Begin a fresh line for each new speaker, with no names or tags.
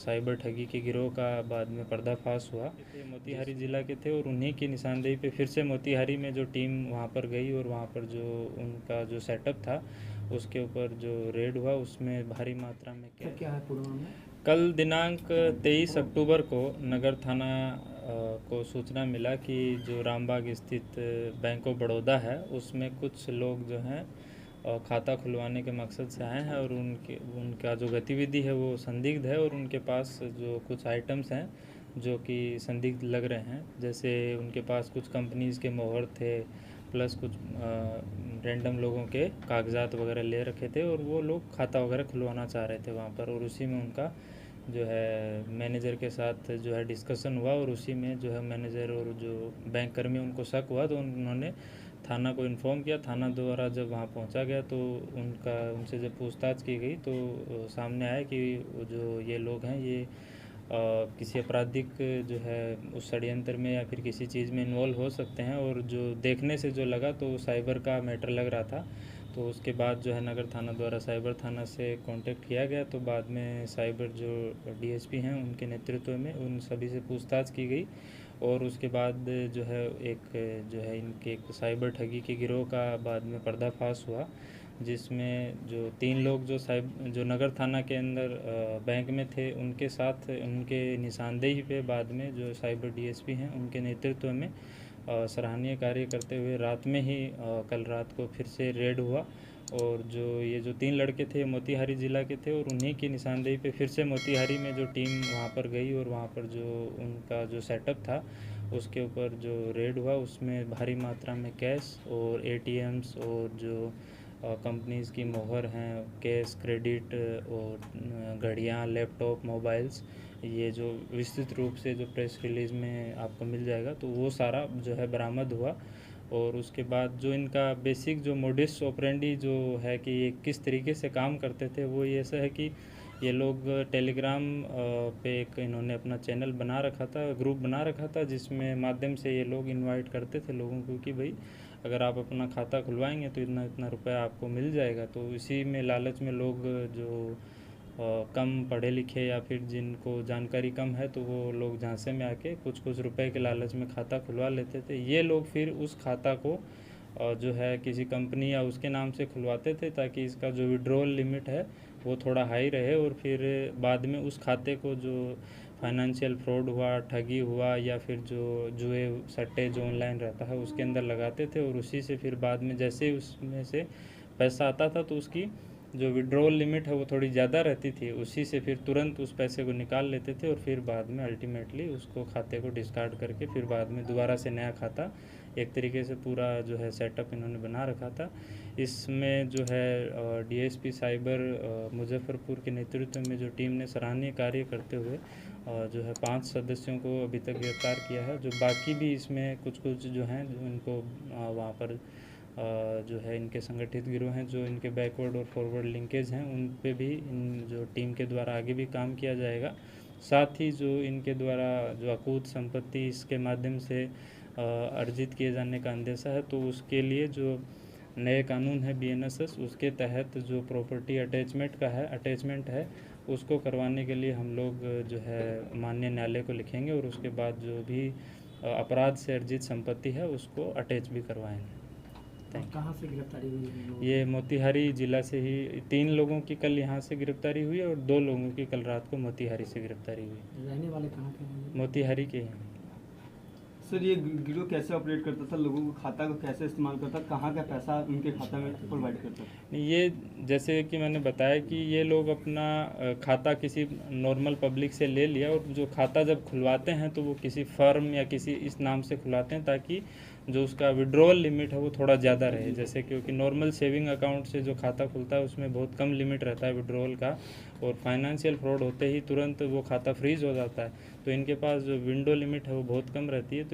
Cyber ठगी के गिरोह का बाद में पर्दाफाश हुआ। मोतिहारी ज़िला के थे और उन्हीं की निशानदेही पे फिर से मोतिहारी में जो टीम वहाँ पर गई और वहाँ पर जो उनका जो सेटअप था उसके ऊपर जो रेड हुआ उसमें भारी मात्रा में
क्या है पूरा मामला?
कल दिनांक 23 अक्टूबर को नगर थाना को सूचना मिला कि जो रामबाग स्थित बैंक ऑफ बड़ौदा है उसमें कुछ लोग जो हैं खाता खुलवाने के मकसद से आए हैं और उनका जो गतिविधि है वो संदिग्ध है और उनके पास जो कुछ आइटम्स हैं जो कि संदिग्ध लग रहे हैं, जैसे उनके पास कुछ कंपनीज़ के मोहर थे प्लस कुछ रैंडम लोगों के कागजात वगैरह ले रखे थे और वो लोग खाता वगैरह खुलवाना चाह रहे थे वहाँ पर। और उसी में उनका जो है मैनेजर के साथ जो है डिस्कशन हुआ और उसी में जो है मैनेजर और जो बैंक कर्मी उनको शक हुआ तो उन्होंने थाना को इन्फॉर्म किया। थाना द्वारा जब वहाँ पहुँचा गया तो उनसे जब पूछताछ की गई तो सामने आया कि जो ये लोग हैं ये किसी आपराधिक जो है उस षड्यंत्र में या फिर किसी चीज़ में इन्वॉल्व हो सकते हैं और जो देखने से जो लगा तो साइबर का मैटर लग रहा था। तो उसके बाद जो है नगर थाना द्वारा साइबर थाना से कांटेक्ट किया गया तो बाद में साइबर जो डीएसपी हैं उनके नेतृत्व में उन सभी से पूछताछ की गई और उसके बाद जो है जो है इनके एक साइबर ठगी के गिरोह का बाद में पर्दाफाश हुआ, जिसमें जो 3 लोग जो नगर थाना के अंदर बैंक में थे उनके साथ उनके निशानदेही पे बाद में जो साइबर डीएसपी हैं उनके नेतृत्व में सराहनीय कार्य करते हुए रात में ही कल रात को फिर से रेड हुआ और ये जो 3 लड़के थे मोतिहारी ज़िला के थे और उन्हीं की निशानदेही पे फिर से मोतिहारी में जो टीम वहाँ पर गई और वहाँ पर जो उनका जो सेटअप था उसके ऊपर जो रेड हुआ उसमें भारी मात्रा में कैश और एटीएम्स और जो कंपनीज़ की मोहर हैं, कैश, क्रेडिट और घड़ियाँ, लैपटॉप, मोबाइल्स, ये जो विस्तृत रूप से जो प्रेस रिलीज़ में आपको मिल जाएगा तो वो सारा जो है बरामद हुआ। और उसके बाद जो इनका बेसिक जो मोडिस ऑपरेंडी जो है कि ये किस तरीके से काम करते थे वो ये ऐसा है कि ये लोग टेलीग्राम पे एक इन्होंने अपना चैनल बना रखा था, ग्रुप बना रखा था जिसमें माध्यम से ये लोग इनवाइट करते थे लोगों को कि भाई अगर आप अपना खाता खुलवाएंगे तो इतना इतना रुपया आपको मिल जाएगा। तो इसी में लालच में लोग जो कम पढ़े लिखे या फिर जिनको जानकारी कम है तो वो लोग झांसे में आके कुछ कुछ रुपए के लालच में खाता खुलवा लेते थे। ये लोग फिर उस खाता को जो है किसी कंपनी या उसके नाम से खुलवाते थे ताकि इसका जो विड्रॉल लिमिट है वो थोड़ा हाई रहे और फिर बाद में उस खाते को जो फाइनेंशियल फ्रॉड हुआ, ठगी हुआ या फिर जो जुए सट्टे जो ऑनलाइन रहता है उसके अंदर लगाते थे और उसी से फिर बाद में जैसे ही उसमें से पैसा आता था तो उसकी जो विड्रॉल लिमिट है वो थोड़ी ज़्यादा रहती थी, उसी से फिर तुरंत उस पैसे को निकाल लेते थे और फिर बाद में अल्टीमेटली उसको खाते को डिस्कार्ड करके फिर बाद में दोबारा से नया खाता एक तरीके से पूरा जो है सेटअप इन्होंने बना रखा था। इसमें जो है डीएसपी साइबर मुजफ्फरपुर के नेतृत्व में जो टीम ने सराहनीय कार्य करते हुए जो है 5 सदस्यों को अभी तक गिरफ्तार किया है। जो बाकी भी इसमें कुछ कुछ जो हैं इनको वहाँ पर जो है इनके संगठित गिरोह हैं जो इनके बैकवर्ड और फॉरवर्ड लिंकेज हैं उन पे भी इन जो टीम के द्वारा आगे भी काम किया जाएगा। साथ ही जो इनके द्वारा जो अकूत संपत्ति इसके माध्यम से अर्जित किए जाने का अंदेशा है तो उसके लिए जो नए कानून है बीएनएसएस उसके तहत जो प्रॉपर्टी अटैचमेंट है उसको करवाने के लिए हम लोग जो है माननीय न्यायालय को लिखेंगे और उसके बाद जो भी अपराध से अर्जित संपत्ति है उसको अटैच भी करवाएंगे।
कहाँ से गिरफ्तारी हुई है?
ये मोतिहारी ज़िला से ही 3 लोगों की कल यहाँ से गिरफ्तारी हुई और 2 लोगों की कल रात को मोतिहारी से गिरफ्तारी हुई।
रहने वाले कहाँ के हैं?
मोतिहारी के हैं।
सर ये गिरोह कैसे ऑपरेट करता था, लोगों को खाता को कैसे इस्तेमाल करता, कहाँ का पैसा उनके खाता में प्रोवाइड करता था?
ये जैसे कि मैंने बताया कि ये लोग अपना खाता किसी नॉर्मल पब्लिक से ले लिया और जो खाता जब खुलवाते हैं तो वो किसी फर्म या किसी इस नाम से खुलवाते हैं ताकि जो उसका विड्रॉल लिमिट है वो थोड़ा ज़्यादा रहे। जैसे क्योंकि नॉर्मल सेविंग अकाउंट से जो खाता खुलता है उसमें बहुत कम लिमिट रहता है विड्रॉल का और फाइनेंशियल फ्रॉड होते ही तुरंत वो खाता फ्रीज हो जाता है, तो इनके पास जो विंडो लिमिट है वो बहुत कम रहती है। तो